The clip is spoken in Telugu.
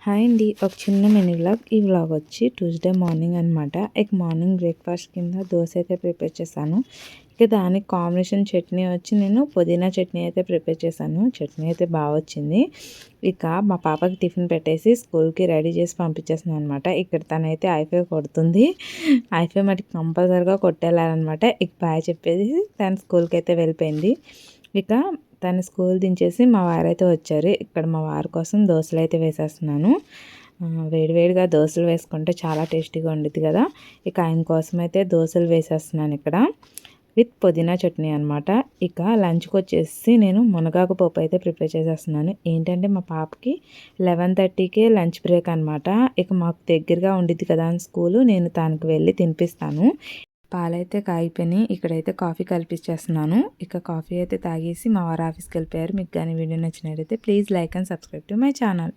హాయ్ అండి. ఒక చిన్న మినీ వ్లాగ్. ఈ వ్లాగ్ వచ్చి ట్యూస్డే మార్నింగ్ అనమాట. మార్నింగ్ బ్రేక్ఫాస్ట్ కింద దోశ అయితే ప్రిపేర్ చేశాను. దానికి కాంబినేషన్ చట్నీ వచ్చి నేను పుదీనా చట్నీ అయితే ప్రిపేర్ చేశాను. చట్నీ అయితే బాగా వచ్చింది. మా పాపకి టిఫిన్ పెట్టేసి స్కూల్కి రెడీ చేసి పంపించేస్తున్నాను అనమాట. తనైతే ఐఫై కొడుతుంది. ఐఫై మటుకు కంపల్సరీగా కొట్టేయాలన్నమాట. బాయ్ చెప్పేసి తను స్కూల్కి అయితే వెళ్ళిపోయింది. తను స్కూల్ దించేసి మా వారైతే వచ్చారు. ఇక్కడ మా వారి కోసం దోశలు అయితే వేసేస్తున్నాను. వేడివేడిగా దోశలు వేసుకుంటే చాలా టేస్టీగా ఉండిద్ది కదా. ఆయన కోసం అయితే దోశలు వేసేస్తున్నాను ఇక్కడ విత్ పుదీనా చట్నీ అనమాట. లంచ్కి వచ్చేసి నేను మునగాకు పప్పు అయితే ప్రిపేర్ చేసేస్తున్నాను. ఏంటంటే మా పాపకి 11:30కే లంచ్ బ్రేక్ అనమాట. మాకు దగ్గరగా ఉండిద్ది కదా అని స్కూలు. నేను తనకు వెళ్ళి తినిపిస్తాను. పాలైతే కాగిపోయినాయి. ఇక్కడైతే కాఫీ కలిపించేస్తున్నాను. కాఫీ అయితే తాగేసి మా వారు ఆఫీస్కి వెళ్ళిపోయారు. మీకు కానీ వీడియో నచ్చినట్లయితే please like and subscribe to my channel.